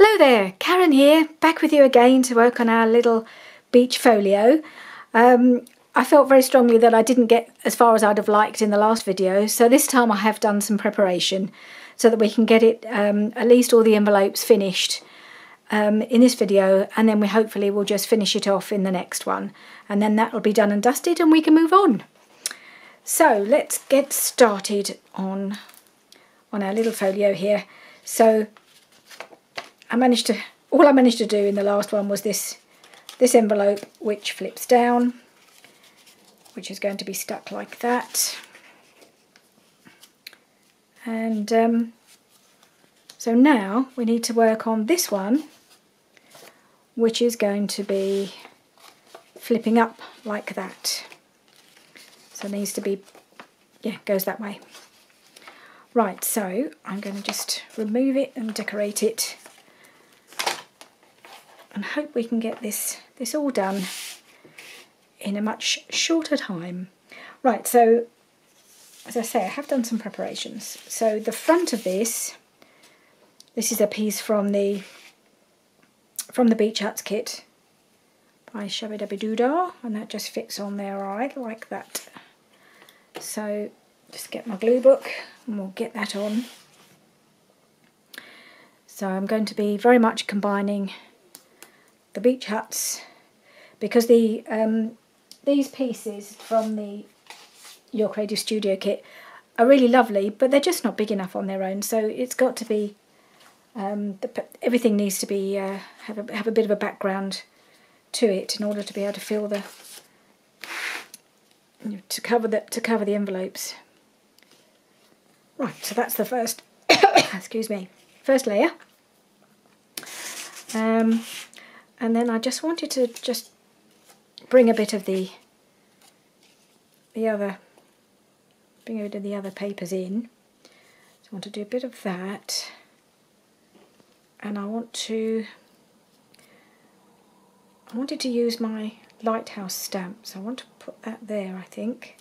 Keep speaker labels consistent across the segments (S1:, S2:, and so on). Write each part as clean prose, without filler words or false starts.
S1: Hello there, Karen here, back with you again to work on our little beach folio. I felt very strongly that I didn't get as far as I'd have liked in the last video, so this time I have done some preparation so that we can get it, at least all the envelopes finished in this video, and then we hopefully will just finish it off in the next one, and then that will be done and dusted and we can move on. So let's get started on our little folio here. So all I managed to do in the last one was this envelope, which flips down, which is going to be stuck like that. And so now we need to work on this one, which is going to be flipping up like that. So it needs to be, yeah, goes that way. Right, so I'm going to just remove it and decorate it, and hope we can get this all done in a much shorter time. Right, so as I say, I have done some preparations. So the front of this is a piece from the Beach Huts kit by Shabby Dabby Doodah, and that just fits on there right like that. So just get my glue book and we'll get that on. So I'm going to be very much combining the Beach Huts, because these pieces from the Your Creative Studio kit are really lovely, but they're just not big enough on their own. So it's got to be everything needs to be have a bit of a background to it in order to be able to fill the to cover the envelopes. Right, so that's the first excuse me, first layer. And then I just wanted to just bring a bit of the other papers in. So I want to do a bit of that, and I wanted to use my lighthouse stamp, so I want to put that there, I think.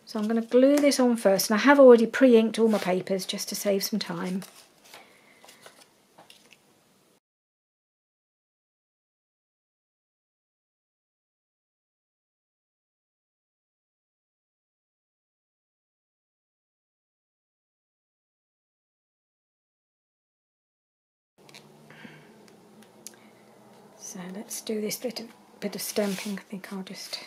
S1: So I'm going to glue this on first, and I have already pre-inked all my papers just to save some time. So let's do this bit of stamping. I think I'll just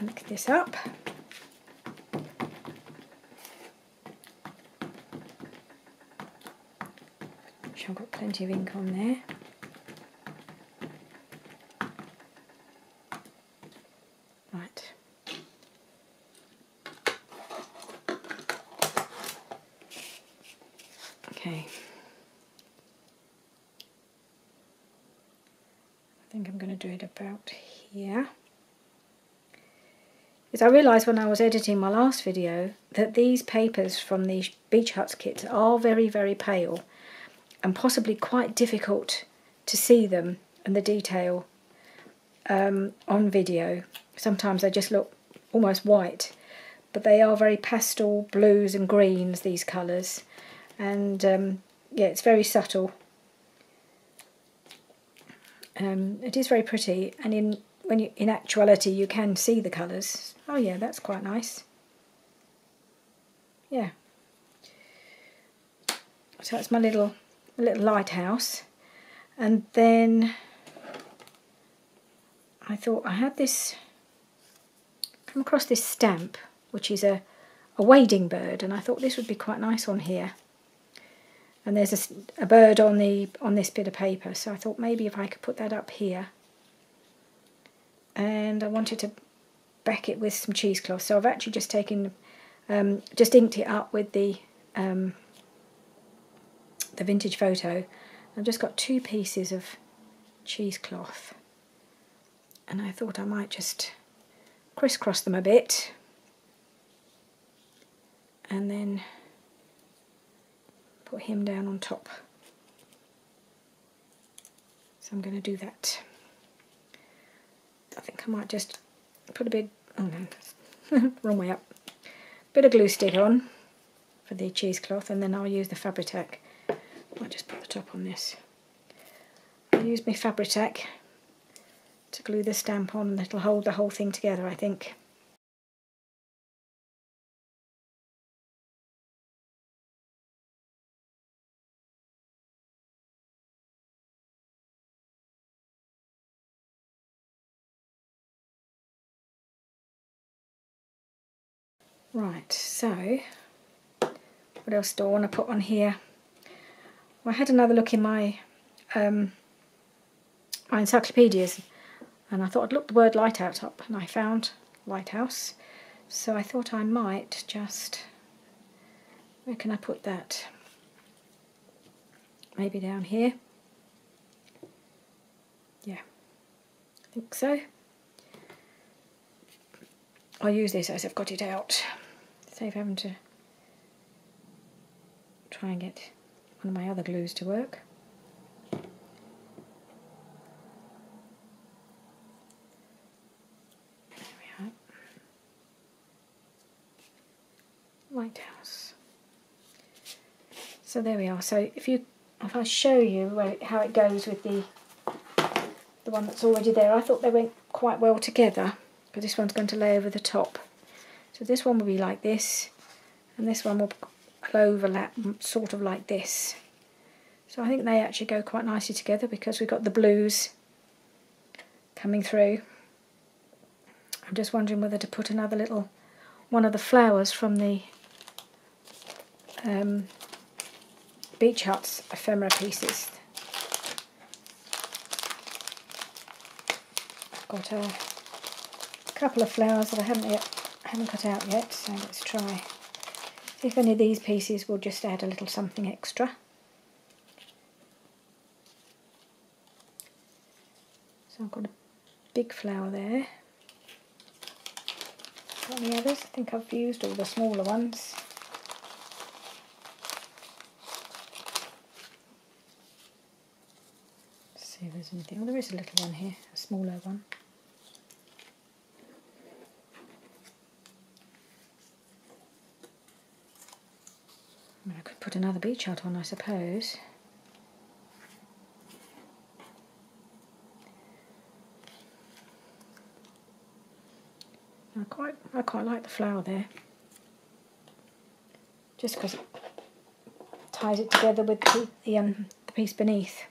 S1: ink this up. I've got plenty of ink on there. Right. Okay. I think I'm going to do it about here. Because I realised when I was editing my last video that these papers from the Beach Huts kits are very, very pale, and possibly quite difficult to see them and the detail on video. Sometimes they just look almost white, but they are very pastel blues and greens, these colours, and yeah, it's very subtle. It is very pretty, and in actuality you can see the colours. Oh yeah, that's quite nice. Yeah. So that's my little lighthouse. And then I thought I had come across this stamp, which is a wading bird, and I thought this would be quite nice on here. And there's a bird on this bit of paper, so I thought maybe if I could put that up here. And I wanted to back it with some cheesecloth, so I've actually just taken, just inked it up with the vintage photo. I've just got 2 pieces of cheesecloth, and I thought I might just crisscross them a bit, and then put him down on top. So I'm going to do that. I think I might just put a bit, oh no, wrong way up, bit of glue stick on for the cheesecloth, and then I'll use the Fabri-Tac I'll just put the top on this. I use my Fabri-Tac to glue the stamp on, and it'll hold the whole thing together, I think. Right, so what else do I want to put on here? Well, I had another look in my my encyclopedias, and I thought I'd look the word lighthouse up, and I found lighthouse. So I thought I might just, where can I put that? Maybe down here. Yeah, I think so. I'll use this as I've got it out. Save having to try and get one of my other glues to work. There we are. Lighthouse. So there we are. So if I show you how it goes with the one that's already there, I thought they went quite well together, but this one's going to lay over the top. So this one will be like this, and this one will overlap sort of like this. So I think they actually go quite nicely together because we've got the blues coming through. I'm just wondering whether to put another little one of the flowers from the Beach Hut's ephemera pieces. I've got a couple of flowers that I haven't cut out yet, so let's try. See if any of these pieces will just add a little something extra. So I've got a big flower there. Got any others? I think I've used all the smaller ones. Let's see if there's anything. Well, there is a little one here, a smaller one. I could put another beach hut on, I suppose. I quite like the flower there, just because it ties it together with the piece beneath.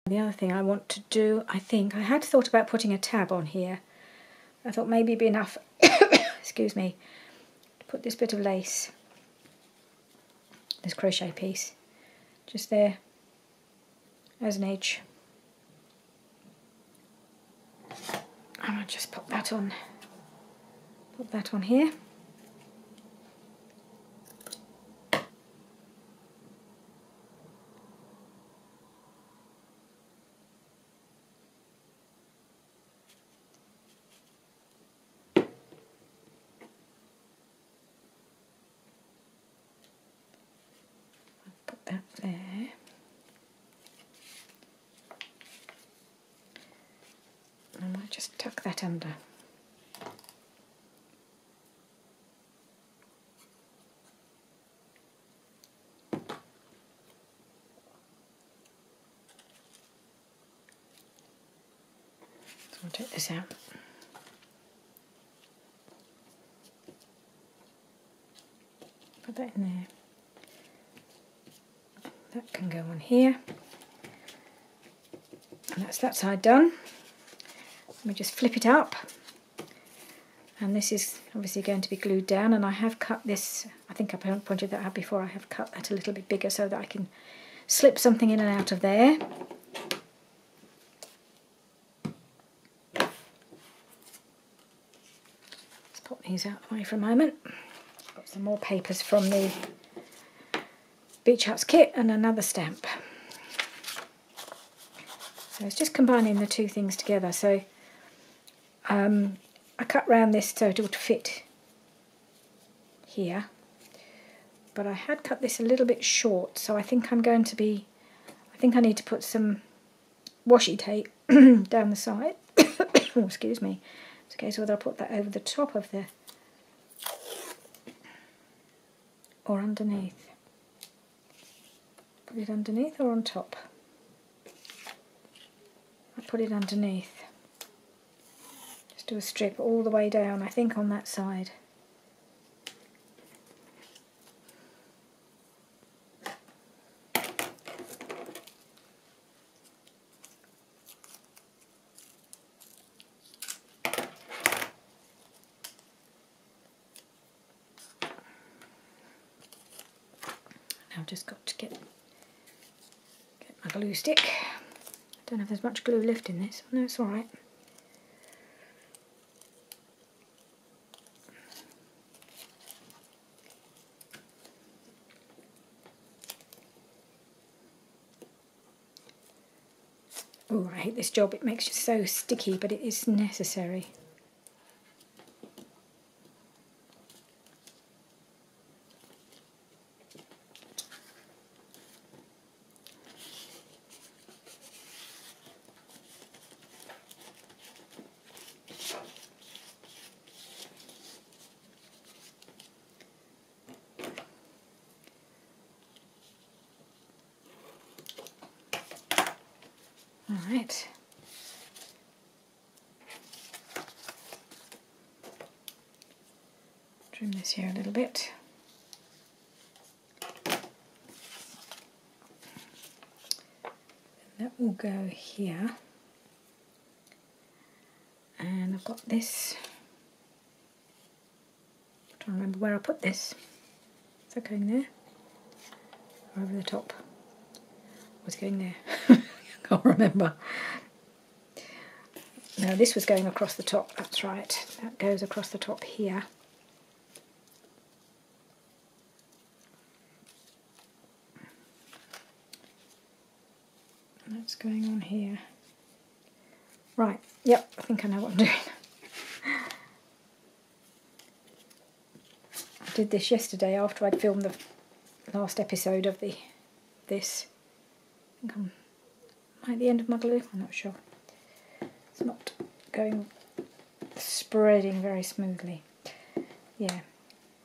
S1: The other thing I want to do, I had thought about putting a tab on here. I thought maybe it'd be enough, excuse me, to put this bit of lace, this crochet piece, just there as an edge. I might just put that on here. Put that there. I might just tuck that under. So I'll take this out. Put that in there. That can go on here. And that's that side done. Let me just flip it up, and this is obviously going to be glued down, and I have cut this, I think I pointed that out before, I have cut that a little bit bigger so that I can slip something in and out of there. Let's pop these out of the way for a moment. Got some more papers from the Beach Hut's kit and another stamp. So it's just combining the two things together. So I cut round this so it would fit here, but I had cut this a little bit short, so I think I need to put some washi tape down the side. Oh, excuse me. It's okay, so whether I put that over the top of the or underneath? Put it underneath or on top? I put it underneath. Just do a strip all the way down, I think on that side. I've just got to get my glue stick. I don't know if there's much glue left in this. No, it's all right. Oh, I hate this job. It makes you so sticky, but it is necessary. Alright. Trim this here a little bit. That will go here. And I've got this. I'm trying to remember where I put this. Is that going there? Or over the top? Was going there? I can't remember. No, this was going across the top, that's right. That goes across the top here. And that's going on here. Right, yep, I think I know what I'm doing. I did this yesterday after I'd filmed the last episode of this. I think I'm at the end of my glue, I'm not sure. It's not spreading very smoothly. Yeah,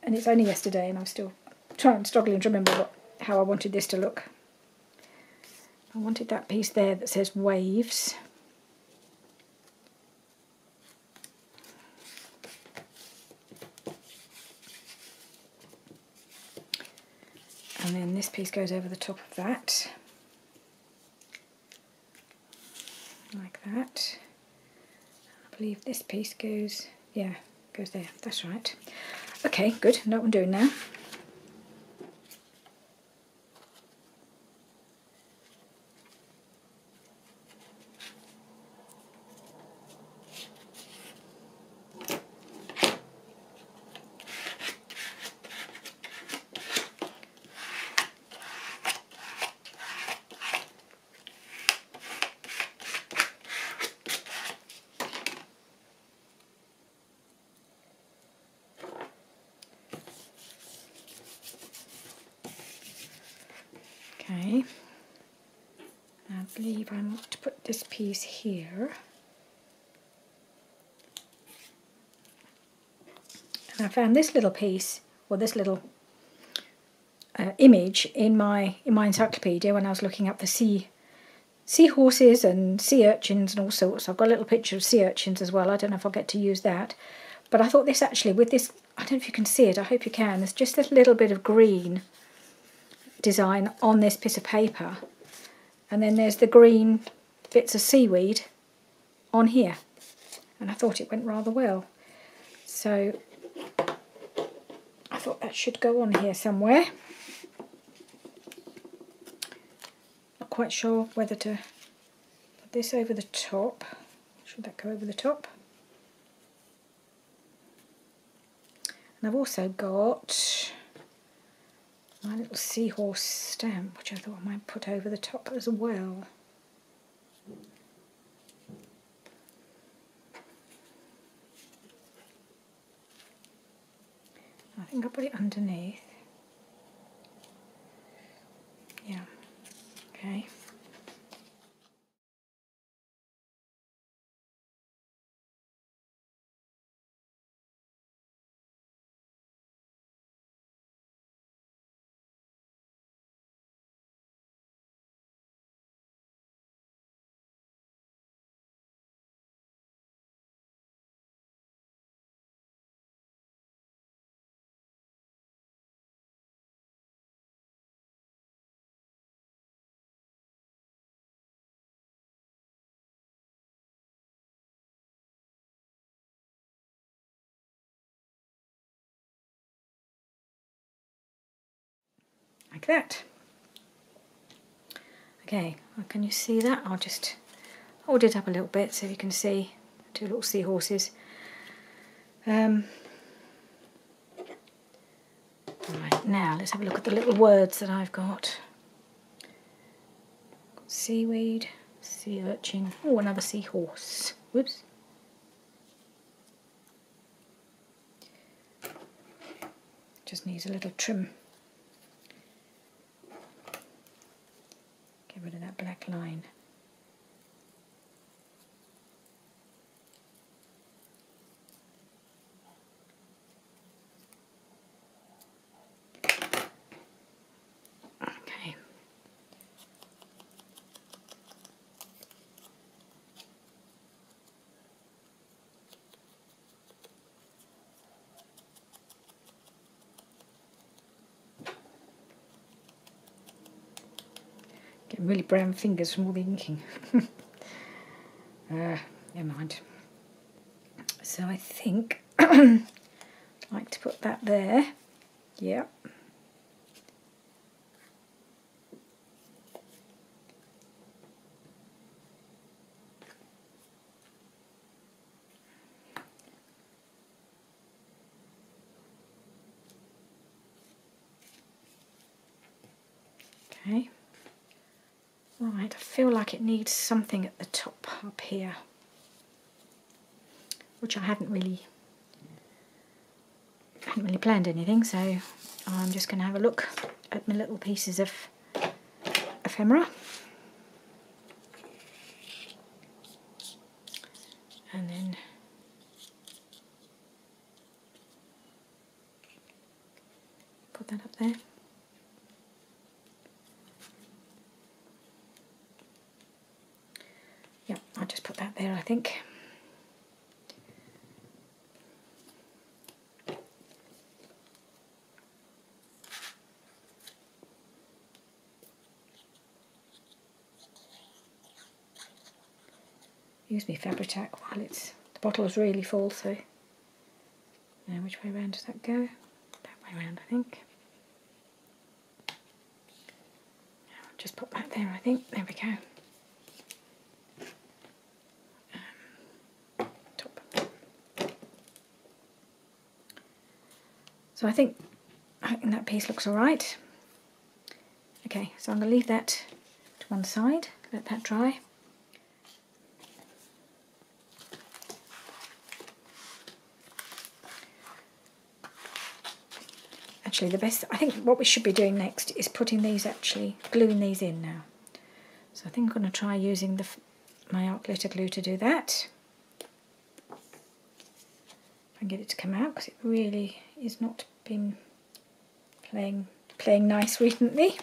S1: and it's only yesterday and I'm still struggling to remember how I wanted this to look. I wanted that piece there that says waves. And then this piece goes over the top of that. Like that. I believe this piece goes, yeah, goes there. That's right. Okay, good. I know what I'm doing now. Okay, I believe I want to put this piece here. And I found this little piece, or this little image in my encyclopedia when I was looking up the seahorses and sea urchins and all sorts. I've got a little picture of sea urchins as well. I don't know if I'll get to use that. But I thought this actually, with this, I don't know if you can see it, I hope you can, there's just this little bit of green design on this piece of paper, and then there's the green bits of seaweed on here, and I thought it went rather well, so I thought that should go on here somewhere. Not quite sure whether to put this over the top. Should that go over the top? And I've also got my little seahorse stamp, which I thought I might put over the top as well. I think I'll put it underneath. Yeah, okay. like that. Okay, well, can you see that? I'll just hold it up a little bit so you can see two little seahorses. Right, now let's have a look at the little words that I've got. Seaweed, sea urchin, oh, another seahorse. Whoops. Just needs a little trim. Get rid of that black line. Okay. Getting really brown fingers from all the inking. Never mind. So I think I'd like to put that there. Yep. Okay. Right, I feel like it needs something at the top up here, which I hadn't really planned anything, so I'm just going to have a look at my little pieces of ephemera. And then put that up there. Yep, I'll just put that there, I think. Use my Fabri-Tac while the bottle is really full, so now which way around does that go? That way around, I think. I'll just put that there, I think. There we go. Top. So I think that piece looks alright. Okay, so I'm going to leave that to one side, let that dry. Actually, I think what we should be doing next is putting these, gluing these in now. So I think I'm going to try using my art glitter glue to do that. If I can get it to come out, because it really is not been playing nice recently.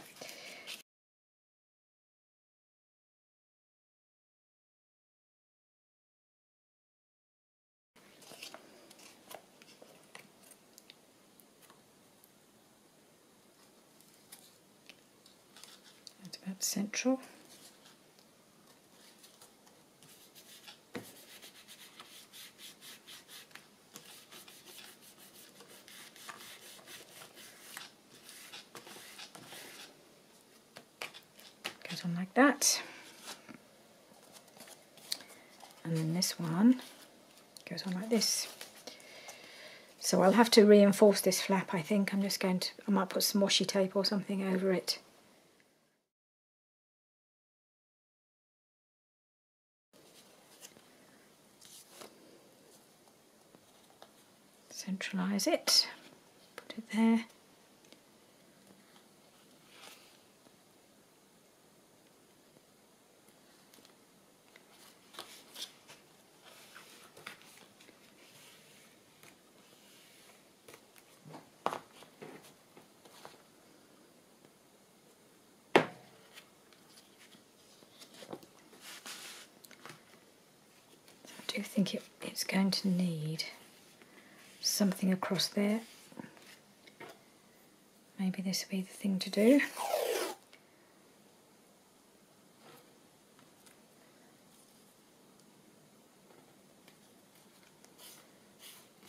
S1: That's about central. Goes on like that. And then this one goes on like this. So I'll have to reinforce this flap, I think. I might put some washi tape or something over it. Centralise it, put it there. I do think it's going to need something across there. Maybe this will be the thing to do.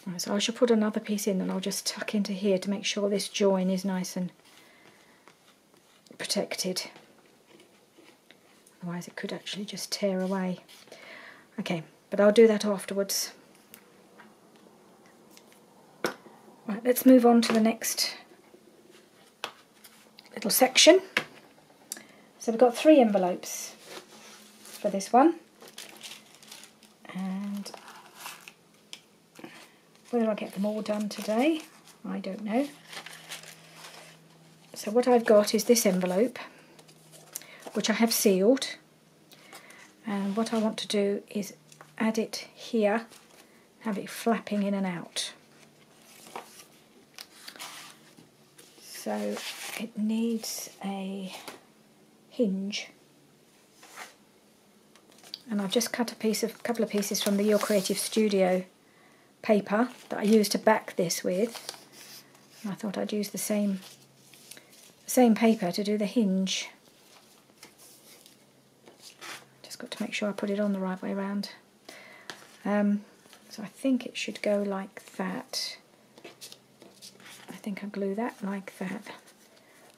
S1: Right, so I should put another piece in and I'll just tuck into here to make sure this join is nice and protected. Otherwise it could actually just tear away. Okay, but I'll do that afterwards. Right, let's move on to the next little section. So we've got 3 envelopes for this one. And whether I get them all done today, I don't know. So what I've got is this envelope, which I have sealed, and what I want to do is add it here, have it flapping in and out. So it needs a hinge, and I've just cut a couple of pieces from the Your Creative Studio paper that I used to back this with, and I thought I'd use the same paper to do the hinge. Just got to make sure I put it on the right way around. So I think it should go like that. I think I'll glue that like that.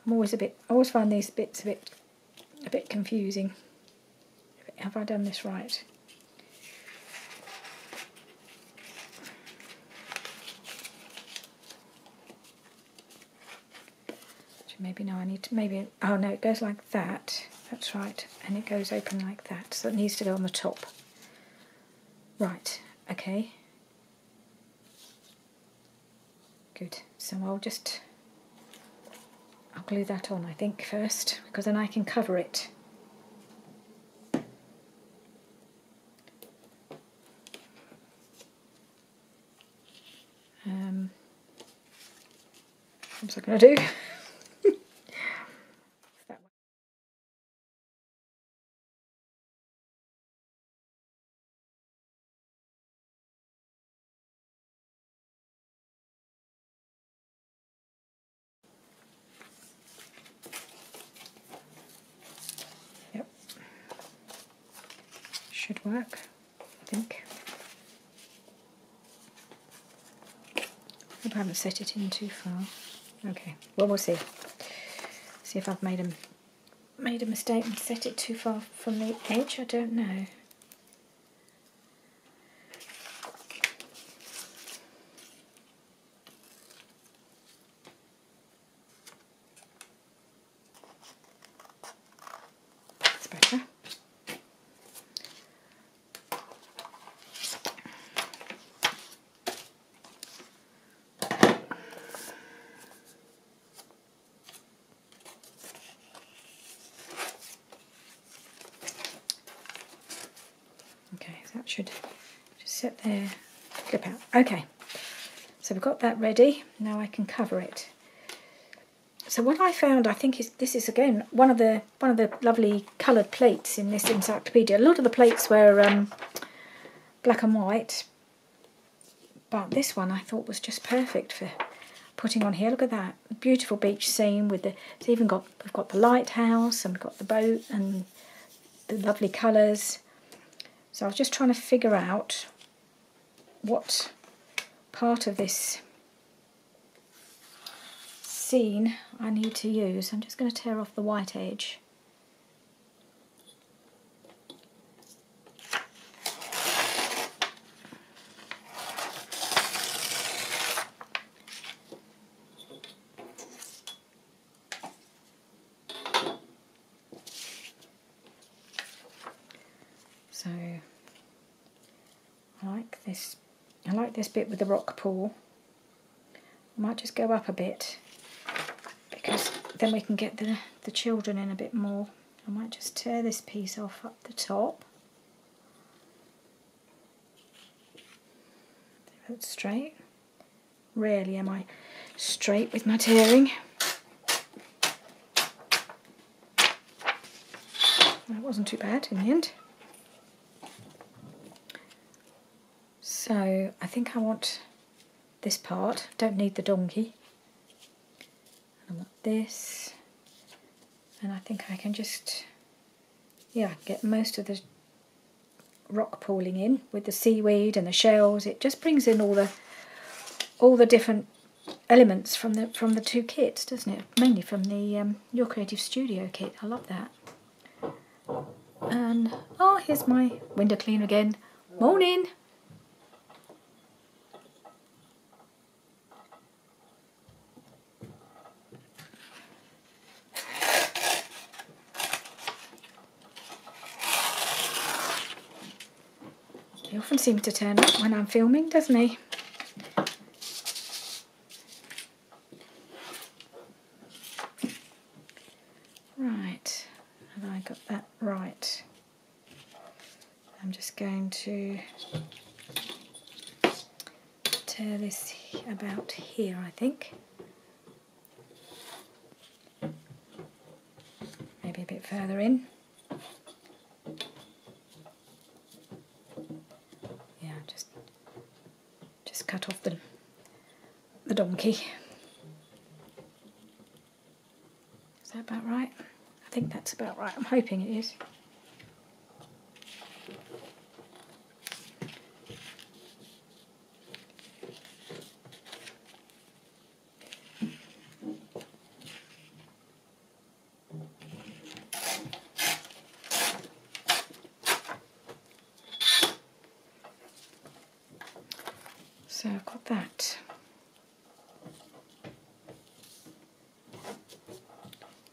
S1: I always find these bits a bit confusing. Have I done this right? Maybe no, I need to, maybe, oh no, it goes like that. That's right, and it goes open like that, so it needs to go on the top. Right, okay. Good, so I'll glue that on, I think, first, because then I can cover it. What's I going to do? Yep. Should work, I think. Hope I haven't set it in too far. Okay, well, we'll see. See if I've made a mistake and set it too far from the edge. I don't know. That's better. Okay, so that should just sit there, clip out. Okay, so we've got that ready. Now I can cover it. So what I found, I think, is this is again one of the lovely coloured plates in this encyclopedia. A lot of the plates were black and white, but this one I thought was just perfect for putting on here. Look at that beautiful beach scene with the. It's even got we've got the lighthouse and we've got the boat and the lovely colours. So I was just trying to figure out what part of this scene I need to use. I'm just going to tear off the white edge. So I like this bit with the rock pool. I might just go up a bit because then we can get the children in a bit more. I might just tear this piece off up the top. That's straight. Rarely am I straight with my tearing. That wasn't too bad in the end. So I think I want this part. Don't need the donkey. I want this, and I think I can just, yeah, get most of the rock pooling in with the seaweed and the shells. It just brings in all the different elements from the two kits, doesn't it? Mainly from the Your Creative Studio kit. I love that. And oh, here's my window cleaner again. Morning. He often seems to turn up when I'm filming, doesn't he? Right, have I got that right? I'm just going to tear this about here, I think. Maybe a bit further in. Yeah, just cut off the donkey. Is that about right? I think that's about right. I'm hoping it is. So I've got that.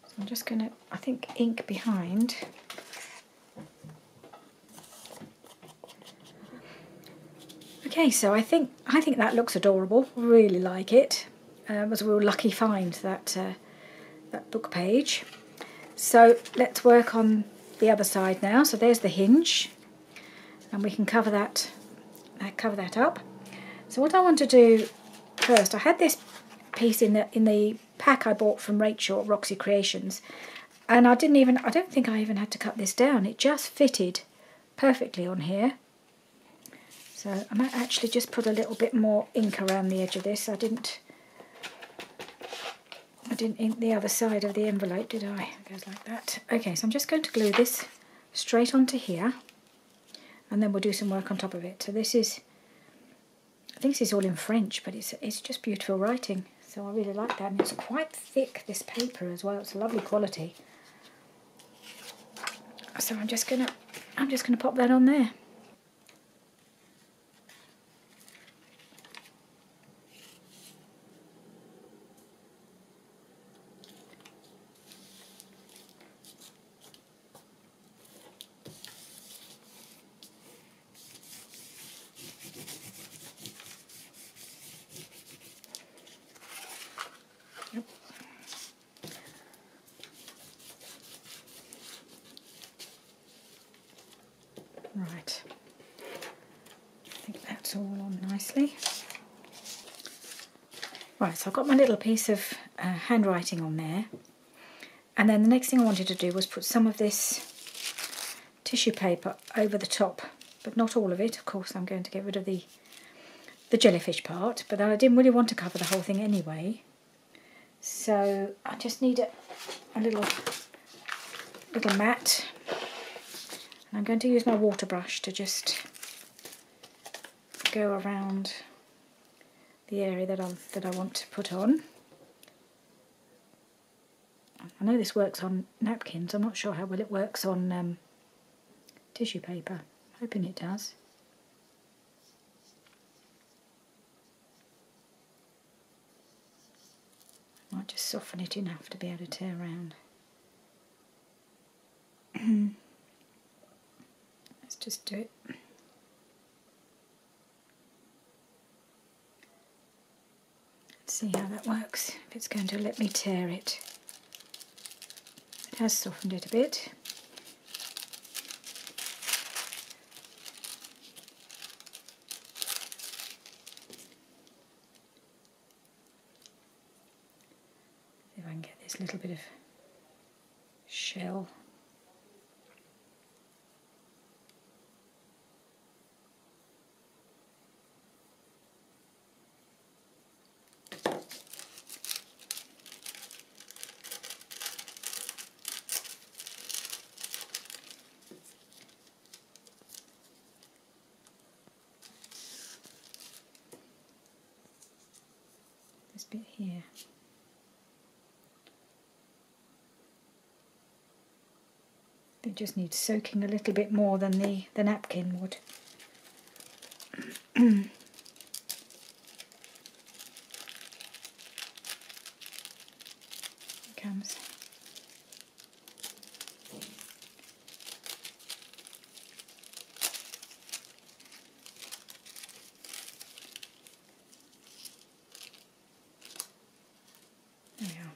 S1: So I'm just going to, I think, ink behind. Okay, so I think that looks adorable. Really like it. It was a real lucky find, that book page. So let's work on the other side now. So there's the hinge, and we can cover that up. So what I want to do first, I had this piece in the pack I bought from Rachel at Roxy Creations, and I don't think I even had to cut this down. It just fitted perfectly on here. So I might actually just put a little bit more ink around the edge of this. I didn't ink the other side of the envelope, did I? It goes like that. Okay, so I'm just going to glue this straight onto here, and then we'll do some work on top of it. So this is, I think this is all in French, but it's just beautiful writing. So I really like that, and it's quite thick, this paper as well. It's a lovely quality. So I'm just gonna pop that on there. Right, I think that's all on nicely. Right, so I've got my little piece of handwriting on there, and then the next thing I wanted to do was put some of this tissue paper over the top, but not all of it. Of course, I'm going to get rid of the jellyfish part, but I didn't really want to cover the whole thing anyway. So I just need a little mat. And I'm going to use my water brush to just go around the area that I want to put on. I know this works on napkins. I'm not sure how well it works on tissue paper. I'm hoping it does. I might just soften it enough to be able to tear around. Let's just do it. Let's see how that works, if it's going to let me tear it. It has softened it a bit. See if I can get this little bit of shell. this bit here. It just needs soaking a little bit more than the napkin would. It comes. There we are.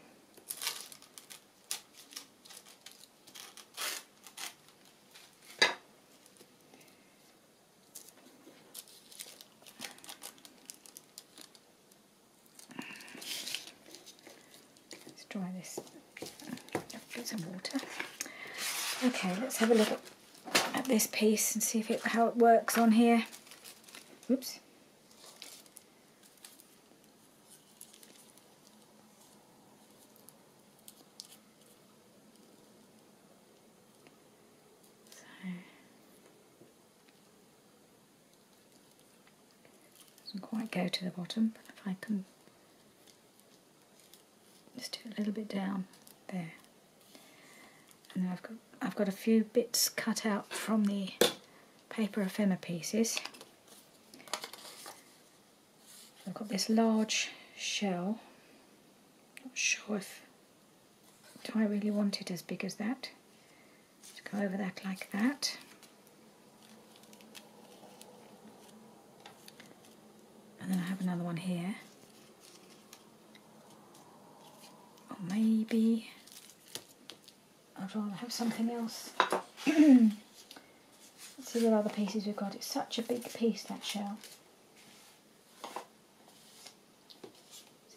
S1: Dry this, get some water. Okay, let's have a look at this piece and see how it works on here. Oops. Doesn't quite go to the bottom, but if I can just do it a little bit down there. And then I've got a few bits cut out from the paper ephemera pieces. I've got this large shell. Not sure if do I really want it as big as that. Just go over that like that. And then I have another one here. Or maybe I'd rather have something else. Let's see what other pieces we've got. It's such a big piece, that shell. I've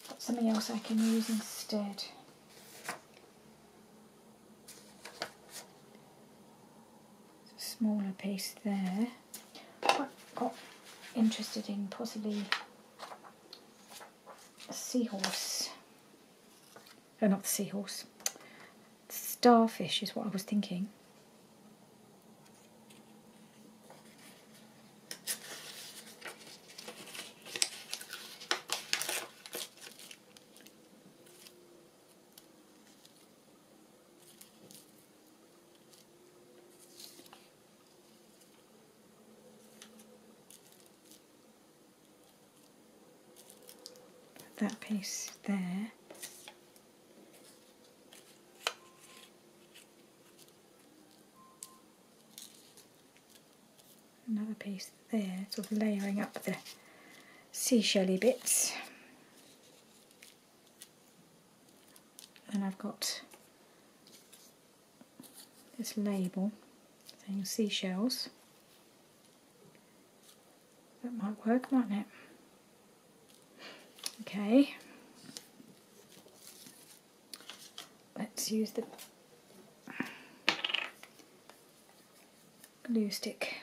S1: got something else I can use instead. It's a smaller piece there. I got interested in possibly a seahorse. Oh, not the seahorse. Starfish is what I was thinking. Put that piece there. Another piece there, sort of layering up the seashelly bits. And I've got this label saying seashells. That might work, mightn't it? Okay. Let's use the glue stick.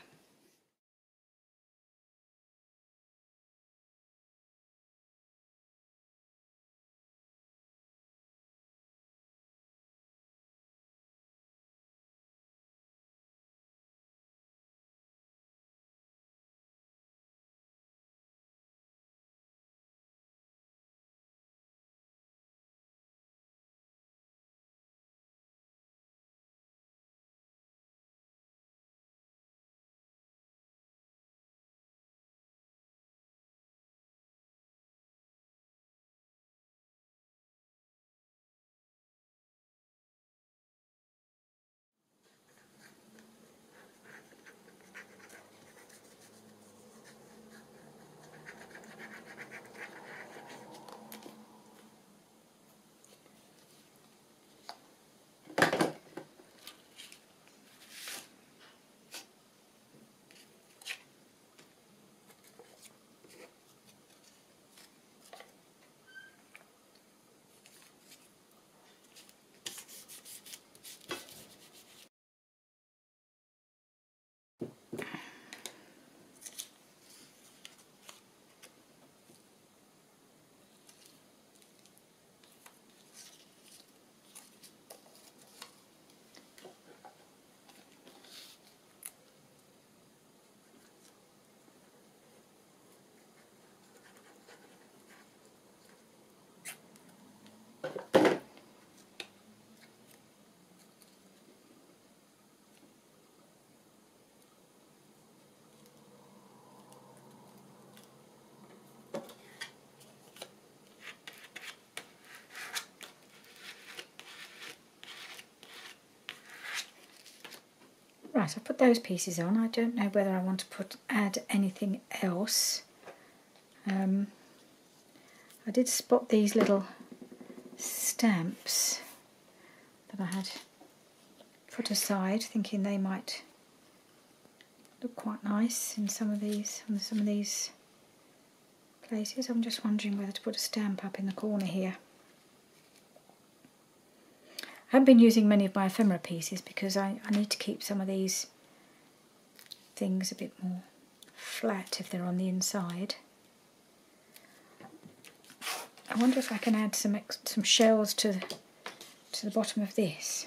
S1: Right, I've put those pieces on. I don't know whether I want to add anything else. I did spot these little stamps that I had put aside, thinking they might look quite nice in some of these places. I'm just wondering whether to put a stamp up in the corner here. I haven't been using many of my ephemera pieces because I need to keep some of these things a bit more flat if they're on the inside. I wonder if I can add some shells to the bottom of this.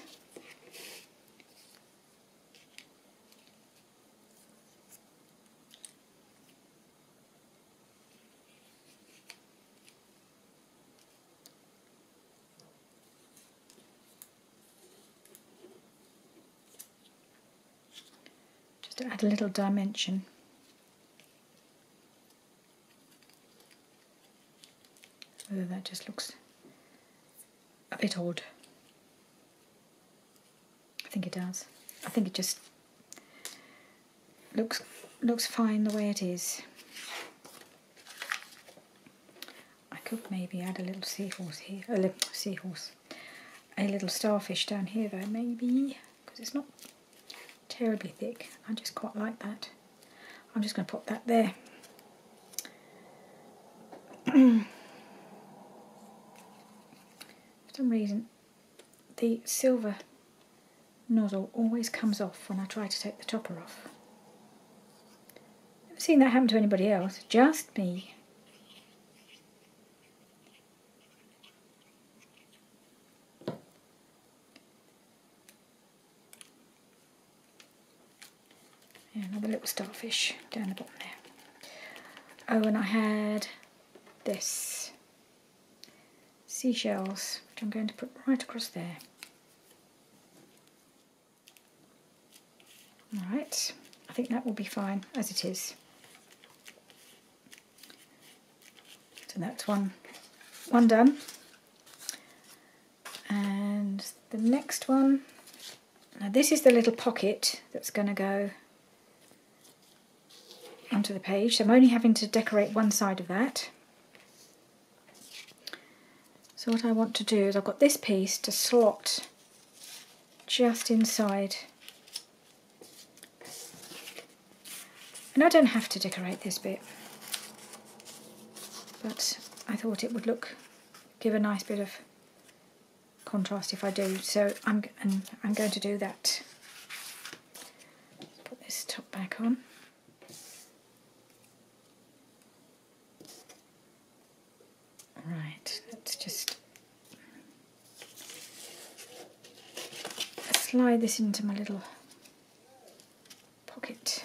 S1: To add a little dimension. Oh, that just looks a bit odd. I think it does. I think it just looks fine the way it is. I could maybe add a little seahorse here, a little starfish down here though, maybe, because it's not terribly thick. I just quite like that. I'm just going to pop that there. For some reason the silver nozzle always comes off when I try to take the topper off. Never seen that happen to anybody else, just me. Another little starfish down the bottom there. Oh, and I had this seashells, which I'm going to put right across there. Alright, I think that will be fine as it is. So that's one done. And the next one, now this is the little pocket that's going to go onto the page, so I'm only having to decorate one side of that. So what I want to do is I've got this piece to slot just inside, and I don't have to decorate this bit, but I thought it would give a nice bit of contrast if I do, so I'm going to do that. Put this top back on. Right, let's just slide this into my little pocket.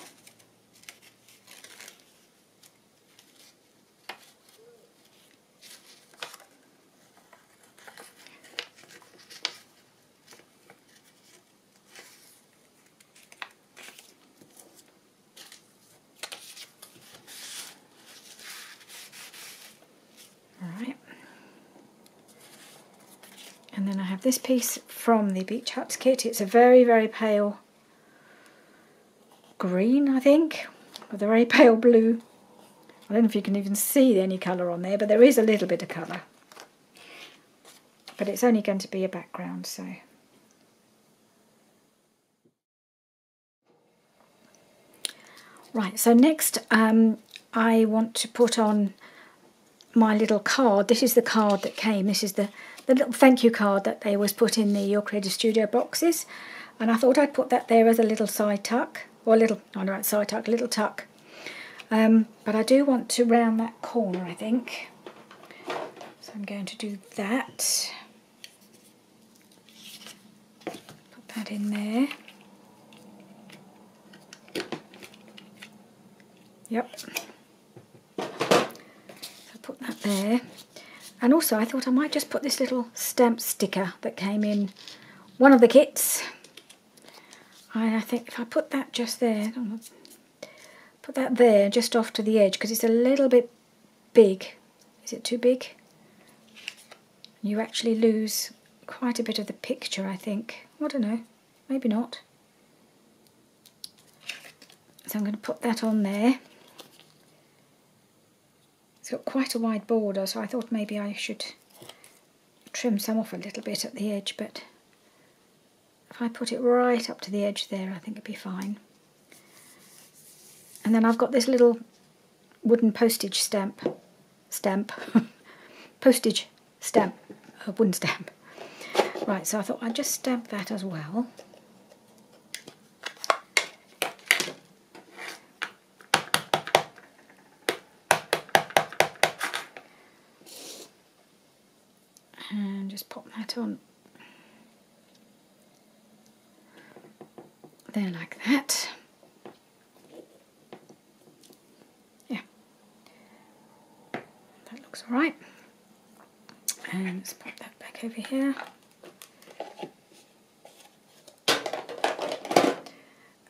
S1: And then I have this piece from the Beach Huts kit. It's a very, very pale green, I think, with a very pale blue. I don't know if you can even see any colour on there, but there is a little bit of colour. But it's only going to be a background, so. Right, so next I want to put on my little card. This is the card that came. This is the little thank you card that they always put in the Your Creative Studio boxes, and I thought I'd put that there as a little side tuck, or a little, I don't know, side tuck, a little tuck. But I do want to round that corner, I think. So I'm going to do that. Put that in there. Yep. So put that there. And also I thought I might just put this little stamp sticker that came in one of the kits. And I think if I put that just there, put that there just off to the edge, because it's a little bit big. Is it too big? You actually lose quite a bit of the picture, I think. I don't know, maybe not. so I'm going to put that on there. It's got quite a wide border, so I thought maybe I should trim some off a little bit at the edge, but if I put it right up to the edge there, I think it'd be fine. And then I've got this little wooden postage stamp, postage stamp, a wooden stamp. Right, so I thought I'd just stamp that as well. And just pop that on there like that. Yeah, that looks all right. And let's pop that back over here.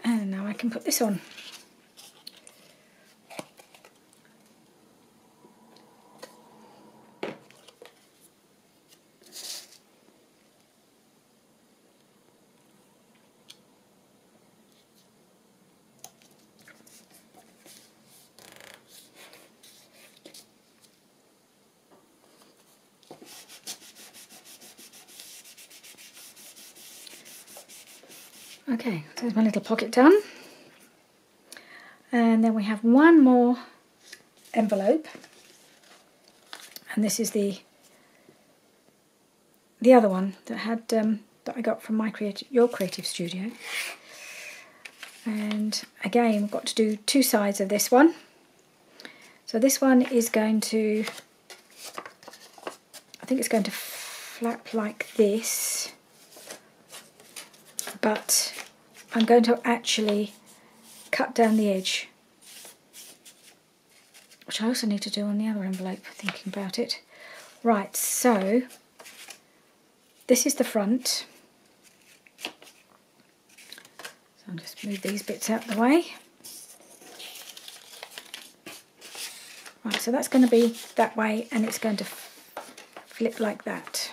S1: And now I can put this on. Okay, so there's my little pocket done. And then we have one more envelope. And this is the other one that had that I got from your creative studio. And again, we've got to do two sides of this one. So this one is going to, I think it's going to flap like this, but I'm going to actually cut down the edge, which I also need to do on the other envelope, thinking about it. Right, so this is the front. So I'll just move these bits out of the way. Right, so that's going to be that way, and it's going to flip like that.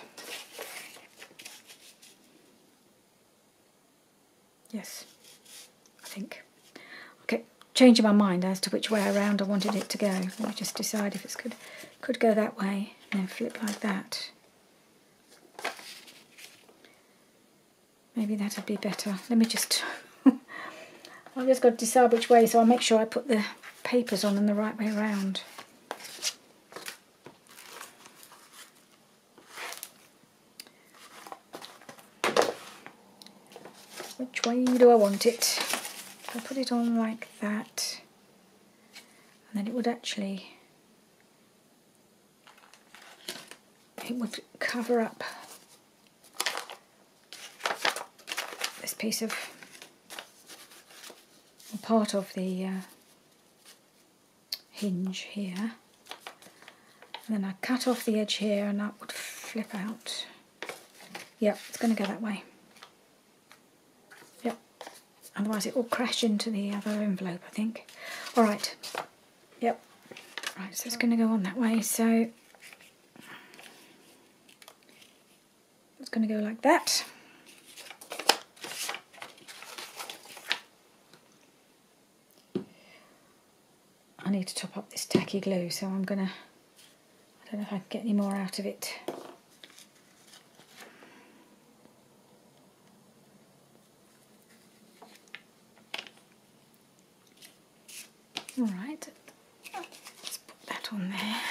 S1: Yes, I think. Okay, changing my mind as to which way around I wanted it to go. Let me just decide if it could go that way and then flip like that. Maybe that would be better. Let me just... I've just got to decide which way, so I'll make sure I put the papers on in the right way around. Which way do I want it? If I put it on like that, and then it would actually, it would cover up this piece of, part of the hinge here. And then I cut off the edge here and that would flip out. Yep, it's going to go that way. Yep, otherwise it will crash into the other envelope, I think. Alright, yep, right, so it's going to go on that way, so it's going to go like that. I need to top up this tacky glue, so I'm going to, I don't know if I can get any more out of it. Alright, let's put that on there.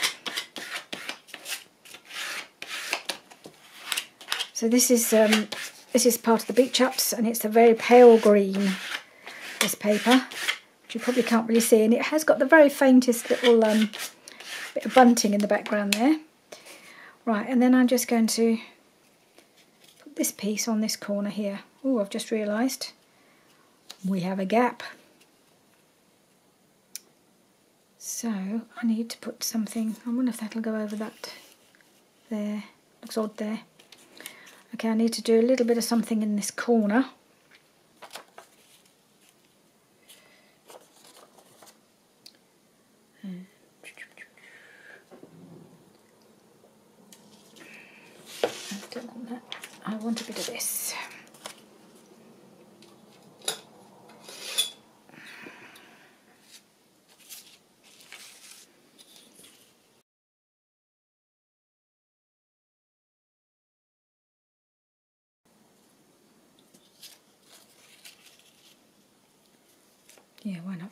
S1: So this is part of the beach ups, and it's a very pale green, this paper, which you probably can't really see, and it has got the very faintest little bit of bunting in the background there. Right, and then I'm just going to put this piece on this corner here. Oh, I've just realised we have a gap. So I need to put something, I wonder if that'll go over that there, looks odd there. Okay, I need to do a little bit of something in this corner. I don't want that, I want a bit of this. Yeah, why not?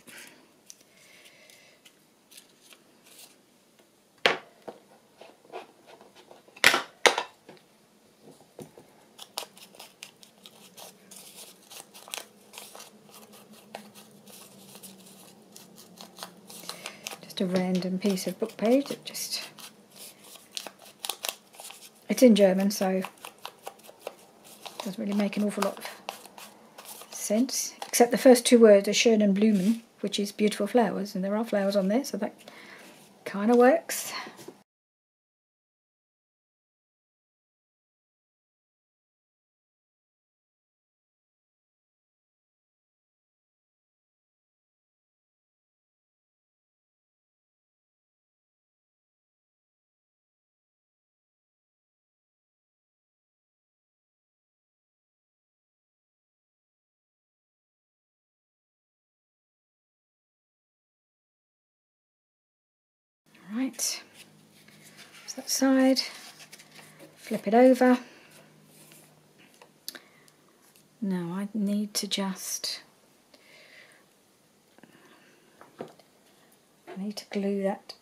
S1: Just a random piece of book page. It's in German, so it doesn't really make an awful lot of sense. Except the first two words are schönen Blumen, which is beautiful flowers, and there are flowers on there, so that kind of works. Right, so that side, flip it over. Now I need to glue that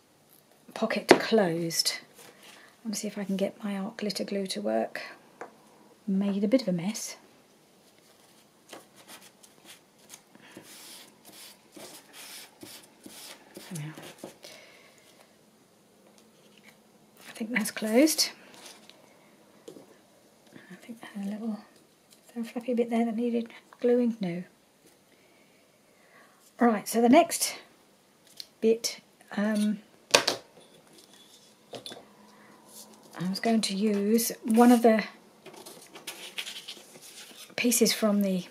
S1: pocket closed. Let me see if I can get my art glitter glue to work. Made a bit of a mess. Yeah. I think that's closed. I think there's a flappy bit there that needed gluing. No. Right, so the next bit, I was going to use one of the pieces from the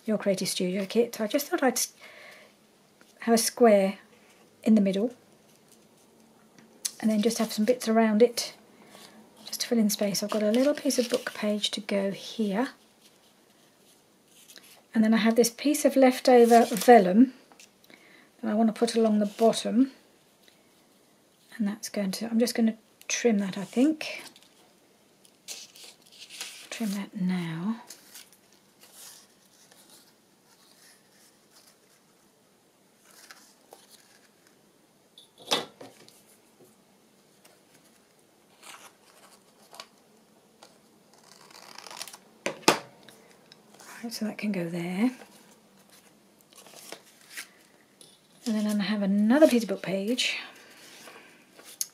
S1: Your Creative Studio kit. So I just thought I'd have a square in the middle and then just have some bits around it just to fill in space. I've got a little piece of book page to go here, and then I have this piece of leftover vellum that I want to put along the bottom, and I'm just going to trim that, I think. Trim that now. Right, so that can go there. And then I have another piece of book page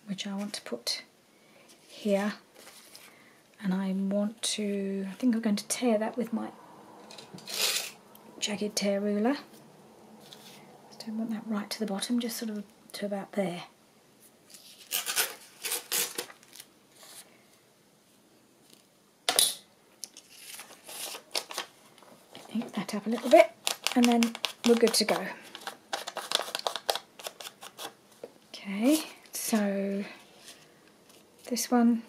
S1: which I want to put here, and I think I'm going to tear that with my jagged tear ruler. Just don't want that right to the bottom, just sort of to about there. Ink that up a little bit, and then we're good to go. Okay, so this one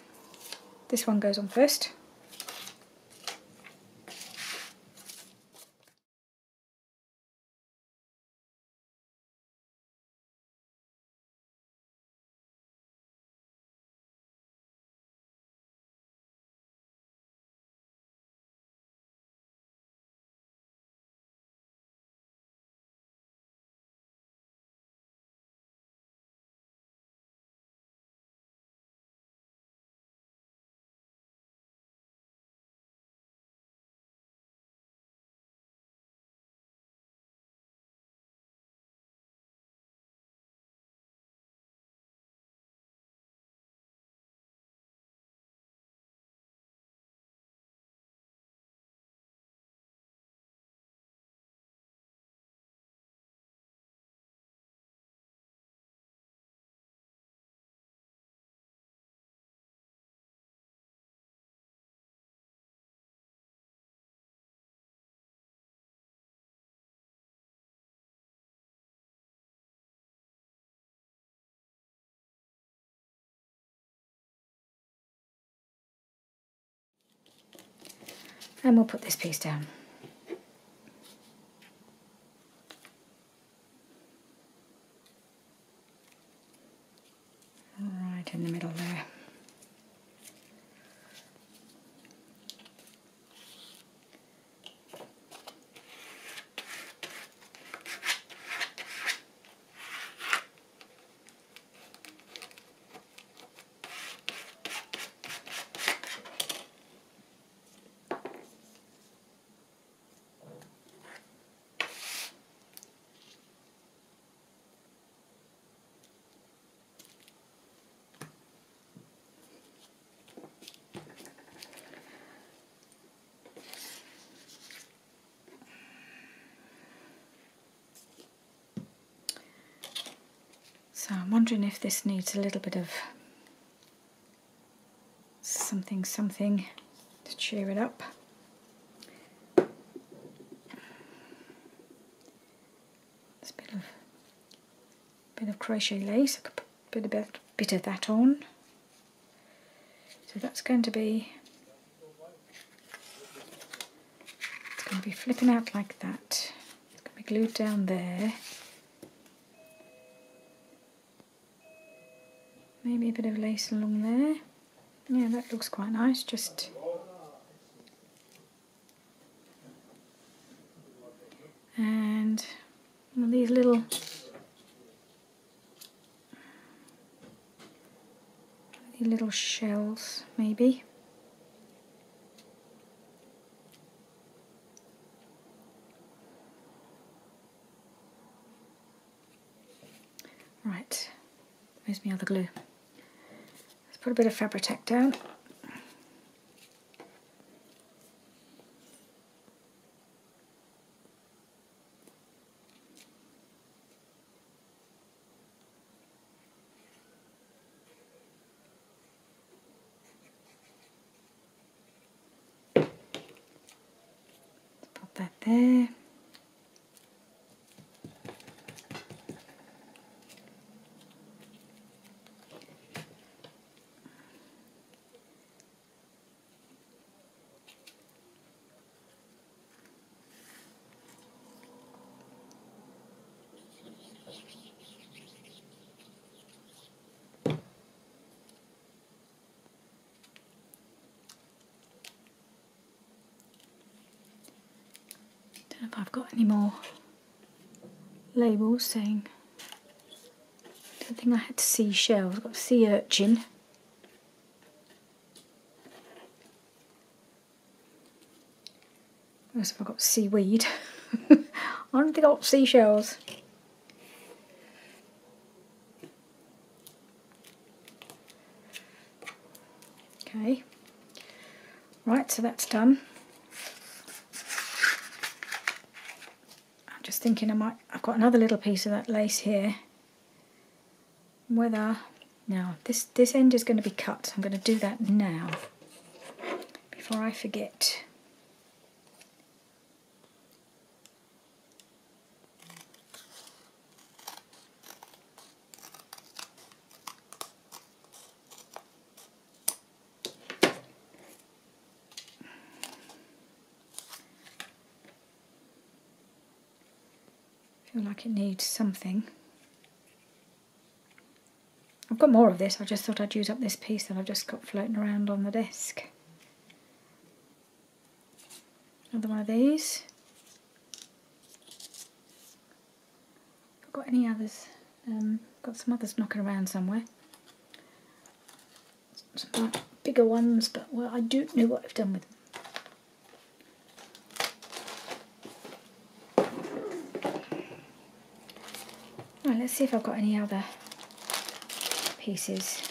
S1: goes on first. And we'll put this piece down. Right in the middle there. So I'm wondering if this needs a little bit of something to cheer it up. There's a bit of crochet lace. I could put a bit of that on. So that's going to be, it's going to be flipping out like that. It's going to be glued down there. Maybe a bit of lace along there. Yeah, that looks quite nice. Just and one of these little shells, maybe. Right, where's my other glue? Let's put a bit of Fabri-Tac down. Put that there. Don't know if I've got any more labels saying. I don't think I had seashells. I've got sea urchin. What else have I got? Seaweed. I don't think I've got seashells. Okay. Right, so that's done. I'm just thinking I've got another little piece of that lace here. Whether, now this end is going to be cut. I'm going to do that now before I forget. I feel like it needs something. I've got more of this. I just thought I'd use up this piece that I've just got floating around on the desk. Another one of these. I've got any others. Got some others knocking around somewhere. Some bigger ones, but well, I don't know what I've done with them. Right, let's see if I've got any other pieces.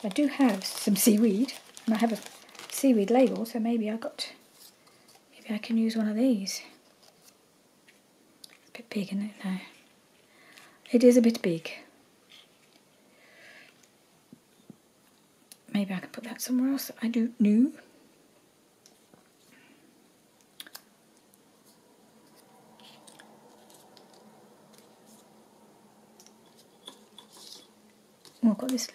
S1: I do have some seaweed, and I have a seaweed label, so maybe I can use one of these. It's a bit big, isn't it? No, it is a bit big. Maybe I can put that somewhere else. I don't know. Oh, I've got this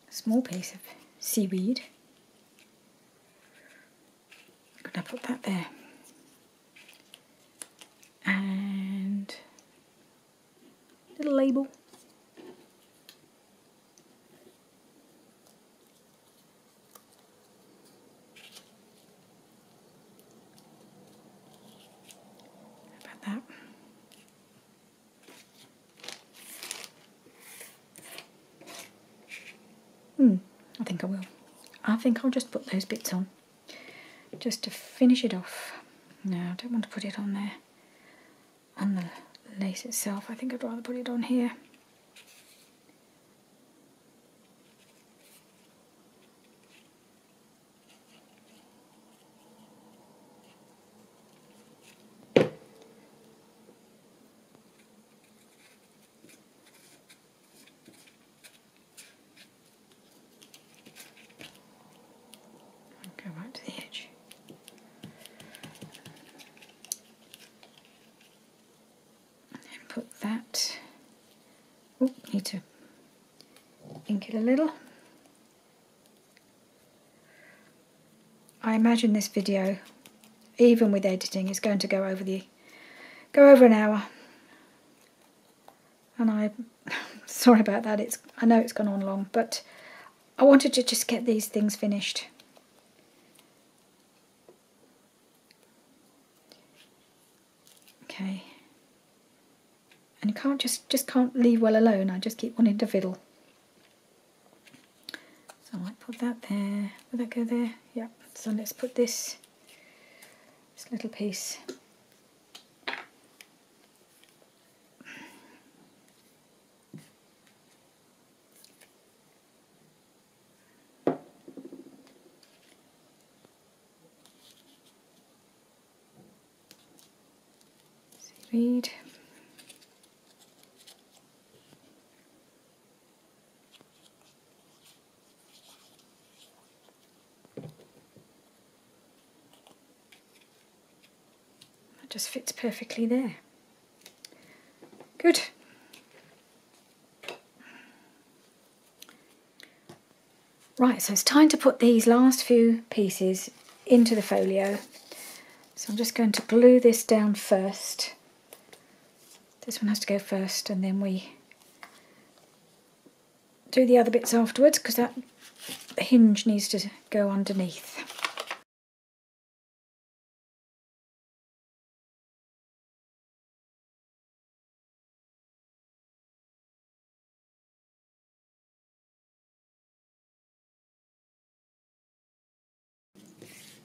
S1: small piece of seaweed. I'm going to put that there. And little label. How about that? I think I will. I think I'll just put those bits on, just to finish it off. No, I don't want to put it on there, on the lace itself. I think I'd rather put it on here. Need to ink it a little. I imagine this video, even with editing, is going to go over an hour. And I'm sorry about that. I know it's gone on long, but I wanted to just get these things finished. Okay. And you can't just can't leave well alone. I just keep wanting to fiddle. So I might put that there. Will that go there? Yeah. So let's put this little piece. Seaweed. Just fits perfectly there. Good. Right, so it's time to put these last few pieces into the folio. So I'm just going to glue this down first. This one has to go first, and then we do the other bits afterwards, because that hinge needs to go underneath.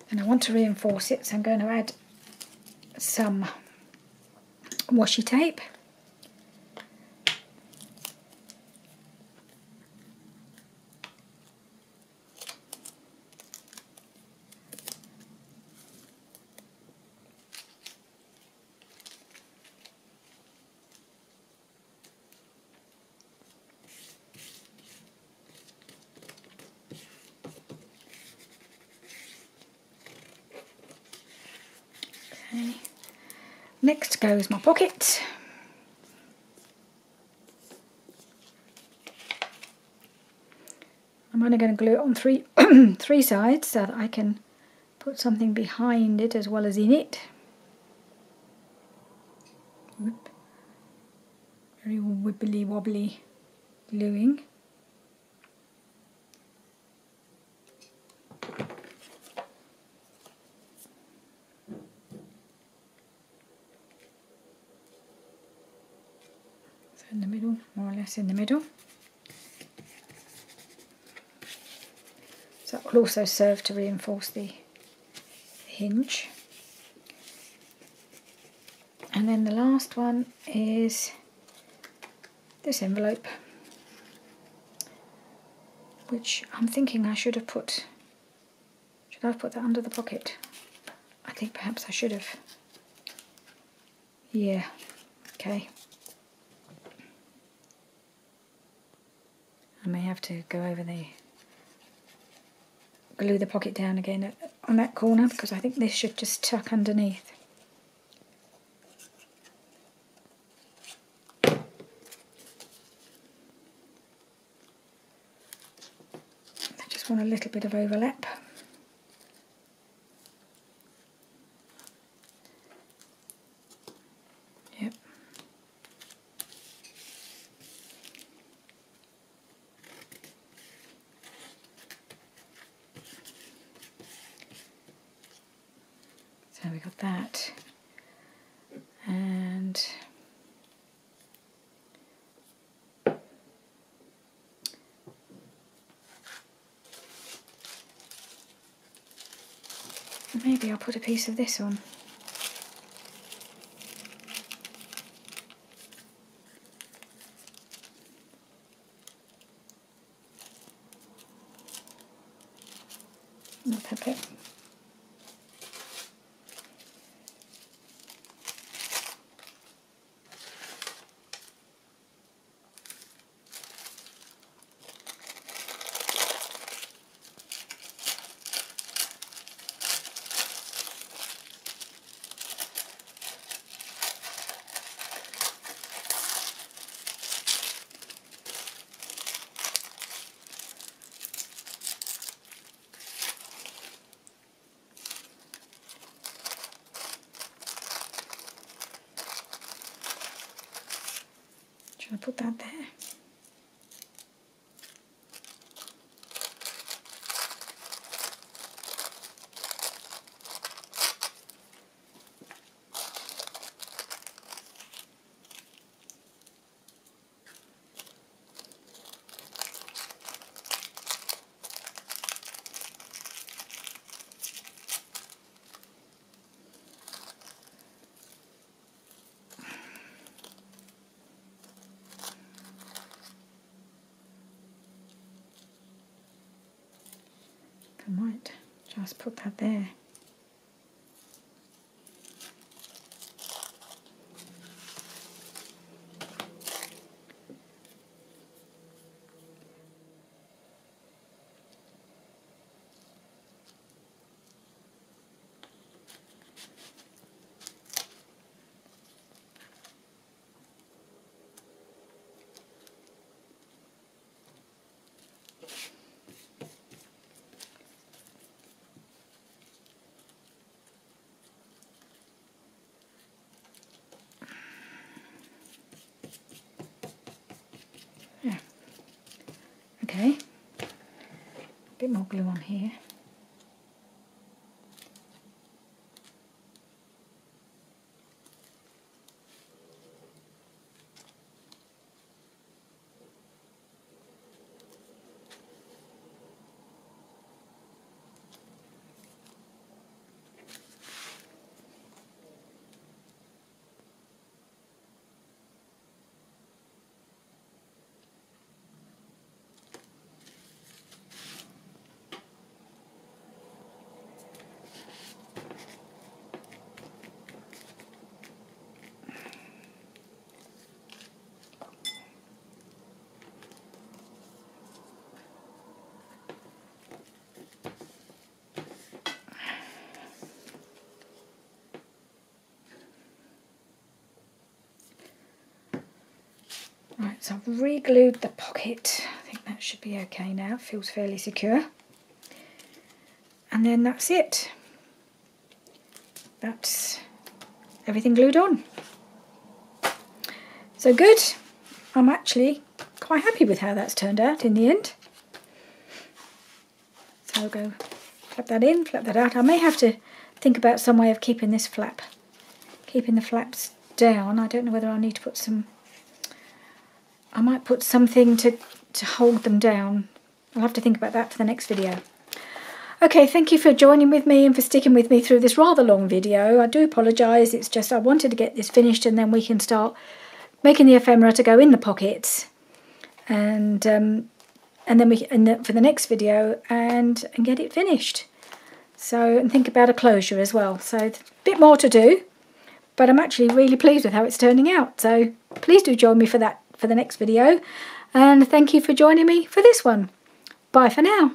S1: And I want to reinforce it, so I'm going to add some washi tape. Okay. Next goes my pocket. I'm only going to glue it on three sides so that I can put something behind it as well as in it. Whoop. Very wibbly wobbly gluing. So in the middle, more or less in the middle. So that will also serve to reinforce the hinge. And then the last one is this envelope, which I'm thinking I should have put that under the pocket? I think perhaps I should have. Yeah, okay. I may have to go over glue the pocket down again on that corner, because I think this should just tuck underneath. I just want a little bit of overlap. Yep. So we got that, and maybe I'll put a piece of this on. Not that bit. Should I put that there? I might just put that there. Yeah. Okay. A bit more glue on here. Right, so I've re-glued the pocket. I think that should be okay now. It feels fairly secure. And then that's it. That's everything glued on. So good. I'm actually quite happy with how that's turned out in the end. So I'll go flap that in, flap that out. I may have to think about some way of keeping this flap, keeping the flaps down. I don't know whether I'll need to put some... I might put something to hold them down. I'll have to think about that for the next video. Okay, thank you for joining with me and for sticking with me through this rather long video. I do apologise, it's just I wanted to get this finished and then we can start making the ephemera to go in the pockets. And then for the next video and get it finished. So, and think about a closure as well. So, a bit more to do, but I'm actually really pleased with how it's turning out. So, please do join me for that for the next video, and thank you for joining me for this one. Bye for now.